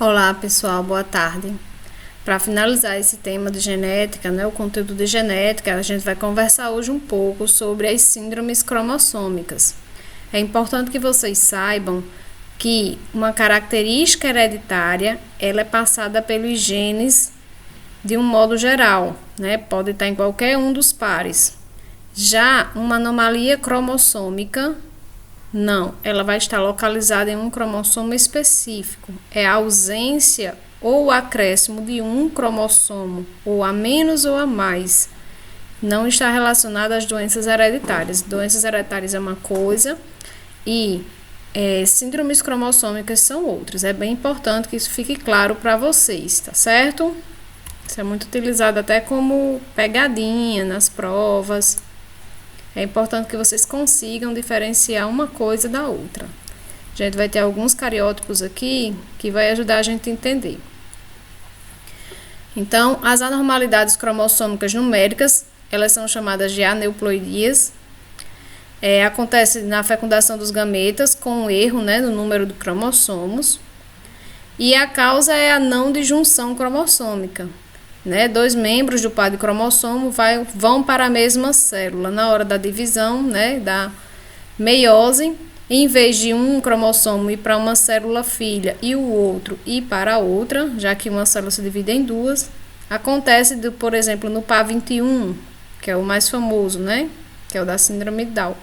Olá pessoal, boa tarde. Para finalizar esse tema de genética, o conteúdo de genética, a gente vai conversar hoje um pouco sobre as síndromes cromossômicas. É importante que vocês saibam que uma característica hereditária, ela é passada pelos genes de um modo geral, Pode estar em qualquer um dos pares. Já uma anomalia cromossômica, não, ela vai estar localizada em um cromossomo específico. É a ausência ou o acréscimo de um cromossomo, ou a menos ou a mais. Não está relacionada às doenças hereditárias. Doenças hereditárias é uma coisa e síndromes cromossômicas são outras. É bem importante que isso fique claro para vocês, tá certo? Isso é muito utilizado até como pegadinha nas provas. É importante que vocês consigam diferenciar uma coisa da outra. A gente vai ter alguns cariótipos aqui que vai ajudar a gente a entender. Então, as anormalidades cromossômicas numéricas, elas são chamadas de aneuploidias. Acontece na fecundação dos gametas com um erro, no número de cromossomos. E a causa é a não disjunção cromossômica. Dois membros do par de cromossomo vão para a mesma célula. Na hora da divisão, da meiose, em vez de um cromossomo ir para uma célula filha e o outro ir para a outra, já que uma célula se divide em duas, acontece, por exemplo, no par 21, que é o mais famoso, que é o da síndrome de Down.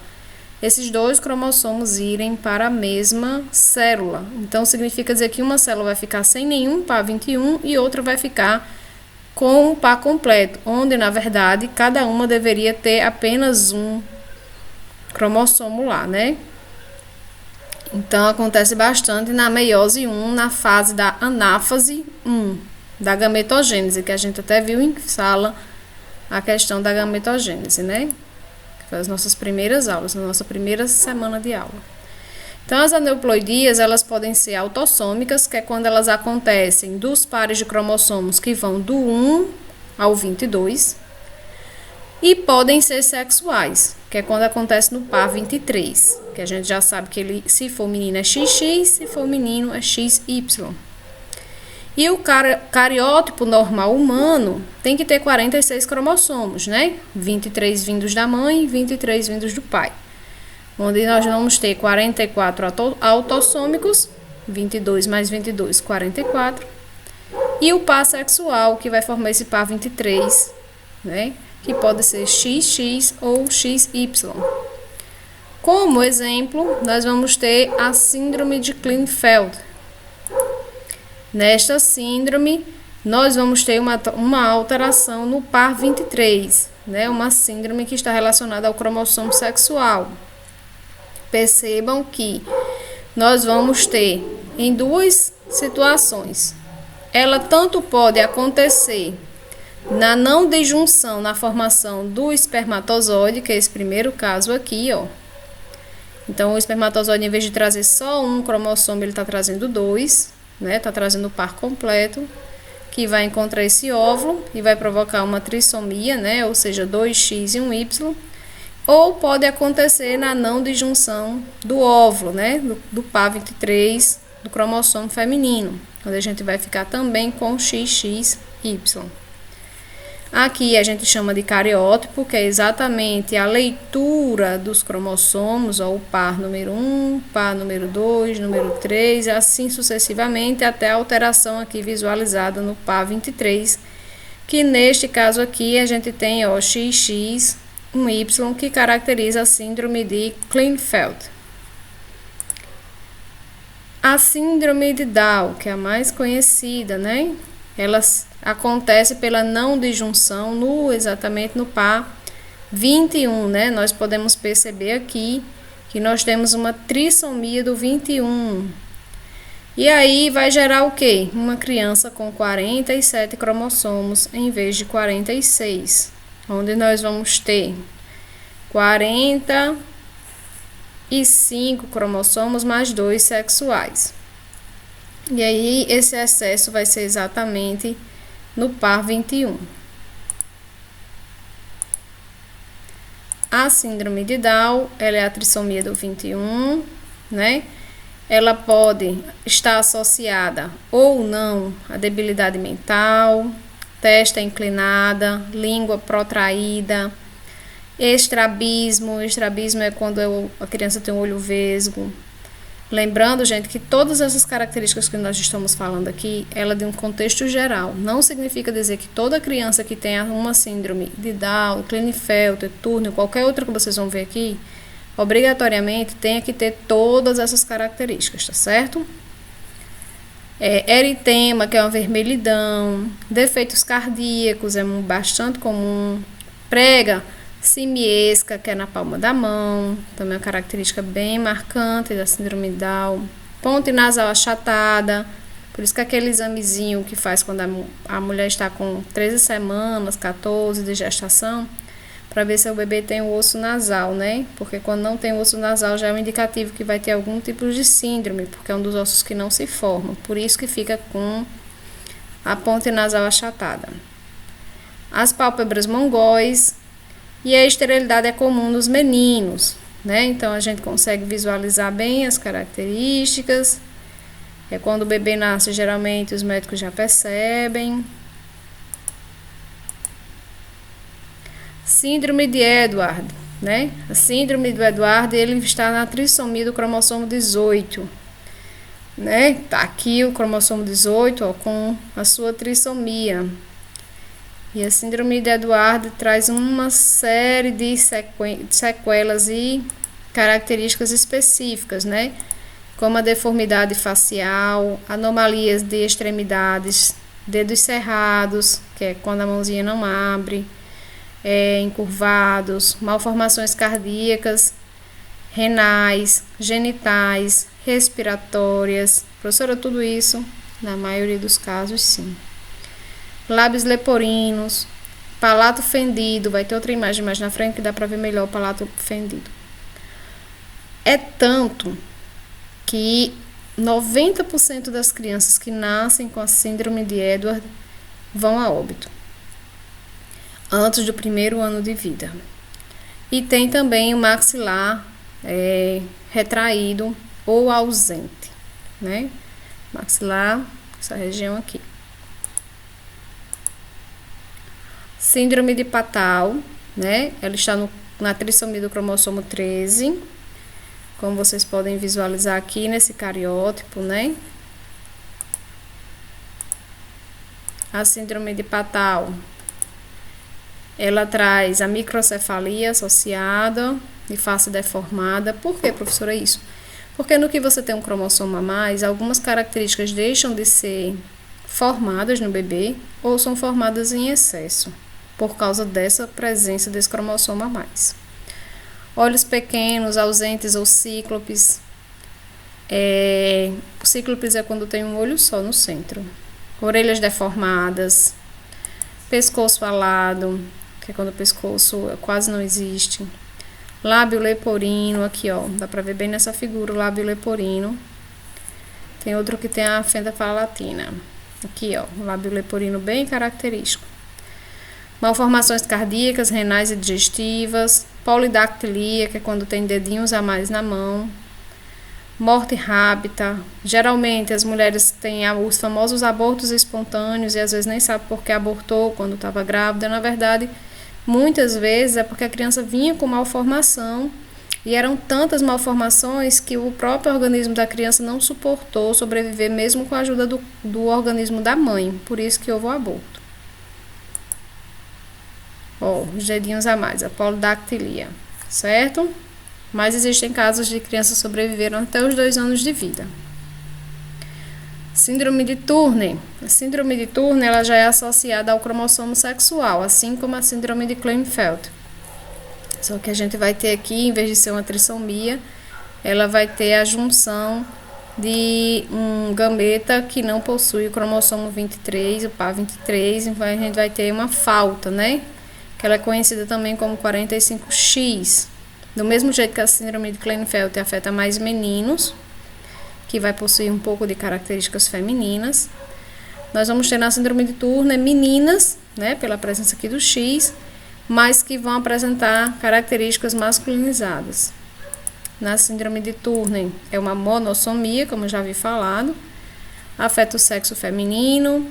Esses dois cromossomos irem para a mesma célula. Então, significa dizer que uma célula vai ficar sem nenhum par 21 e outra vai ficar com um par completo, onde, na verdade, cada uma deveria ter apenas um cromossomo lá, Então, acontece bastante na meiose 1, na fase da anáfase 1, da gametogênese, que a gente até viu em sala a questão da gametogênese, Que foi as nossas primeiras aulas, na nossa primeira semana de aula. Então, as aneuploidias, elas podem ser autossômicas, que é quando elas acontecem dos pares de cromossomos que vão do 1 ao 22, e podem ser sexuais, que é quando acontece no par 23, que a gente já sabe que ele, se for menino é XX, se for menino é XY. E o cariótipo normal humano tem que ter 46 cromossomos, 23 vindos da mãe e 23 vindos do pai. Onde nós vamos ter 44 autossômicos, 22 mais 22, 44. E o par sexual, que vai formar esse par 23, que pode ser XX ou XY. Como exemplo, nós vamos ter a síndrome de Klinefelter. Nesta síndrome, nós vamos ter uma alteração no par 23, uma síndrome que está relacionada ao cromossomo sexual. Percebam que nós vamos ter em duas situações. Ela tanto pode acontecer na não disjunção, na formação do espermatozoide, que é esse primeiro caso aqui, Então, o espermatozoide, em vez de trazer só um cromossomo, ele está trazendo dois, Está trazendo o par completo, que vai encontrar esse óvulo e vai provocar uma trissomia, Ou seja, 2X e 1Y. Ou pode acontecer na não disjunção do óvulo, do par 23 do cromossomo feminino, onde a gente vai ficar também com XXY. Aqui a gente chama de cariótipo, que é exatamente a leitura dos cromossomos, o par número 1, par número 2, número 3, assim sucessivamente, até a alteração aqui visualizada no par 23, que neste caso aqui a gente tem XX, um Y, que caracteriza a síndrome de Klinefelter. A síndrome de Down, que é a mais conhecida, Ela acontece pela não disjunção exatamente no par 21, Nós podemos perceber aqui que nós temos uma trissomia do 21. E aí vai gerar o quê? Uma criança com 47 cromossomos em vez de 46. Onde nós vamos ter 45 cromossomos mais 2 sexuais. E aí, esse excesso vai ser exatamente no par 21. A síndrome de Down, ela é a trissomia do 21, ela pode estar associada ou não à debilidade mental, testa inclinada, língua protraída, estrabismo. Estrabismo é quando a criança tem um olho vesgo. Lembrando, gente, que todas essas características que nós estamos falando aqui, ela é de um contexto geral. Não significa dizer que toda criança que tenha uma síndrome de Down, Klinefelter, Turner, qualquer outra que vocês vão ver aqui, obrigatoriamente tenha que ter todas essas características, tá certo? Eritema, que é uma vermelhidão, defeitos cardíacos, é bastante comum. Prega simiesca, que é na palma da mão, também é uma característica bem marcante da síndrome de Down. Ponte nasal achatada, por isso que aquele examezinho que faz quando a mulher está com 13 semanas, 14 de gestação, para ver se o bebê tem o osso nasal, né? Porque quando não tem o osso nasal já é um indicativo que vai ter algum tipo de síndrome, porque é um dos ossos que não se formam, por isso que fica com a ponte nasal achatada. As pálpebras mongóis. E a esterilidade é comum nos meninos, né? Então a gente consegue visualizar bem as características. É quando o bebê nasce, geralmente os médicos já percebem. Síndrome de Edward, né? A síndrome do Edward, ele está na trissomia do cromossomo 18, né? Tá aqui o cromossomo 18, ó, com a sua trissomia. E a síndrome de Edward traz uma série de sequelas e características específicas, né? Como a deformidade facial, anomalias de extremidades, dedos cerrados, que é quando a mãozinha não abre, encurvados, malformações cardíacas, renais, genitais, respiratórias. Professora, tudo isso, na maioria dos casos, sim. Lábios leporinos, palato fendido, vai ter outra imagem mais na frente que dá para ver melhor o palato fendido. É tanto que 90% das crianças que nascem com a síndrome de Edward vão a óbito antes do primeiro ano de vida. E tem também o maxilar retraído ou ausente, né? Maxilar, essa região aqui. Síndrome de Patal, né? Ela está na trissomia do cromossomo 13, como vocês podem visualizar aqui nesse cariótipo, né? A síndrome de Patal, ela traz a microcefalia associada e face deformada. Por que, professora, isso? Porque no que você tem um cromossomo a mais, algumas características deixam de ser formadas no bebê ou são formadas em excesso, por causa dessa presença desse cromossomo a mais. Olhos pequenos, ausentes ou cíclopes. O cíclopes é quando tem um olho só no centro. Orelhas deformadas. Pescoço alado, que é quando o pescoço quase não existe. Lábio leporino, aqui ó, dá pra ver bem nessa figura o lábio leporino. Tem outro que tem a fenda palatina. Aqui ó, o lábio leporino bem característico. Malformações cardíacas, renais e digestivas, polidactilia, que é quando tem dedinhos a mais na mão, morte rápida. Geralmente as mulheres têm os famosos abortos espontâneos e às vezes nem sabe por que abortou quando estava grávida. Na verdade, muitas vezes é porque a criança vinha com malformação e eram tantas malformações que o próprio organismo da criança não suportou sobreviver mesmo com a ajuda do organismo da mãe. Por isso que houve o aborto. Ó, os dedinhos a mais, a polidactilia, certo? Mas existem casos de crianças que sobreviveram até os 2 anos de vida. Síndrome de Turner. A síndrome de Turner ela já é associada ao cromossomo sexual, assim como a síndrome de Klinefelter. Só que a gente vai ter aqui, em vez de ser uma trissomia, ela vai ter a junção de um gameta que não possui o cromossomo 23, o par 23, então a gente vai ter uma falta, né? Que ela é conhecida também como 45X. Do mesmo jeito que a síndrome de Klinefelter afeta mais meninos, que vai possuir um pouco de características femininas, nós vamos ter na síndrome de Turner meninas, né, pela presença aqui do X, mas que vão apresentar características masculinizadas. Na síndrome de Turner é uma monossomia, como eu já havia falado. Afeta o sexo feminino.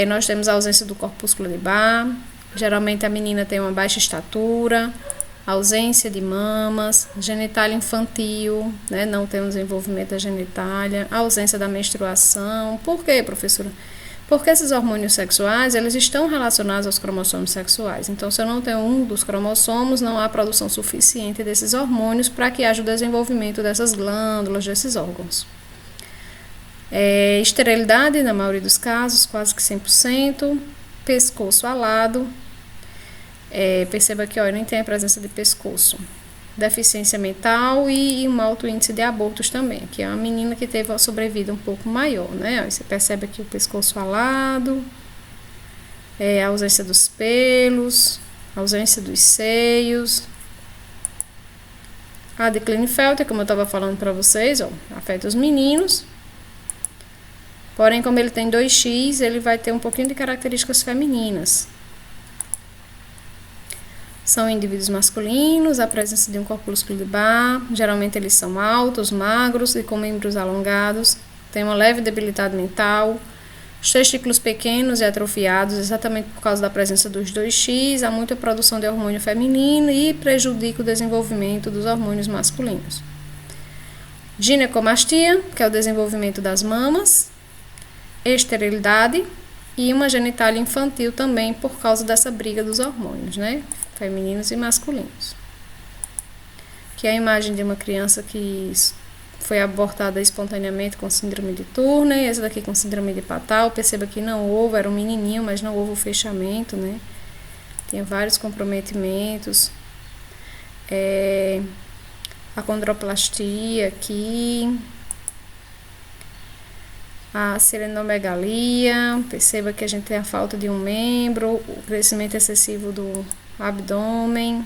Nós temos a ausência do corpúsculo de Barr. Geralmente a menina tem uma baixa estatura, ausência de mamas, genitália infantil, né? Não tem um desenvolvimento da genitália, ausência da menstruação. Por quê, professora? Porque esses hormônios sexuais, eles estão relacionados aos cromossomos sexuais. Então, se eu não tenho um dos cromossomos, não há produção suficiente desses hormônios para que haja o desenvolvimento dessas glândulas, desses órgãos. Esterilidade, na maioria dos casos, quase que 100%. Pescoço alado. Perceba que nem tem a presença de pescoço. Deficiência mental e um alto índice de abortos também, que é uma menina que teve uma sobrevida um pouco maior, né? Você percebe aqui o pescoço alado, a ausência dos pelos, a ausência dos seios. A de Klinefelter, como eu estava falando para vocês, afeta os meninos. Porém, como ele tem 2X, ele vai ter um pouquinho de características femininas. São indivíduos masculinos, a presença de um corpúsculo de Barr, geralmente eles são altos, magros e com membros alongados, tem uma leve debilidade mental, os testículos pequenos e atrofiados, exatamente por causa da presença dos 2X, há muita produção de hormônio feminino e prejudica o desenvolvimento dos hormônios masculinos. Ginecomastia, que é o desenvolvimento das mamas, esterilidade e uma genitália infantil também por causa dessa briga dos hormônios, né? Femininos e masculinos. Que é a imagem de uma criança que foi abortada espontaneamente com síndrome de Turner, essa daqui com síndrome de Patau. Perceba que não houve, era um menininho, mas não houve o fechamento, né? Tinha vários comprometimentos. A condroplastia aqui. A sirenomegalia, perceba que a gente tem a falta de um membro, o crescimento excessivo do abdômen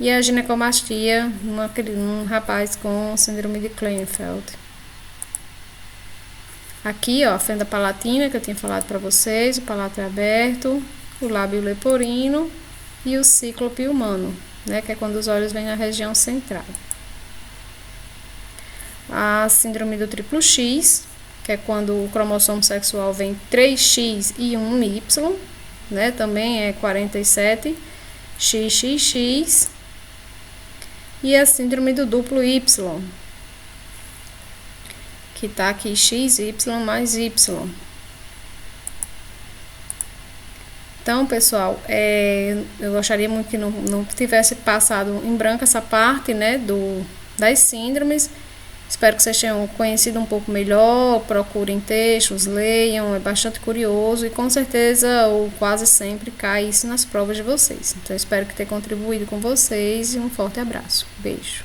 e a ginecomastia num rapaz com síndrome de Klinefelter. Aqui, a fenda palatina que eu tinha falado para vocês, o palato é aberto, o lábio leporino e o cíclope humano, né, que é quando os olhos vêm na região central. A síndrome do triplo X, que é quando o cromossomo sexual vem 3X e 1Y, né? Também é 47, XXX. E a síndrome do duplo Y, que tá aqui XY mais Y. Então, pessoal, eu gostaria muito que não tivesse passado em branco essa parte, né, das síndromes. Espero que vocês tenham conhecido um pouco melhor, procurem textos, leiam, é bastante curioso e com certeza ou quase sempre cai isso nas provas de vocês. Então espero que tenha contribuído com vocês e um forte abraço. Beijo.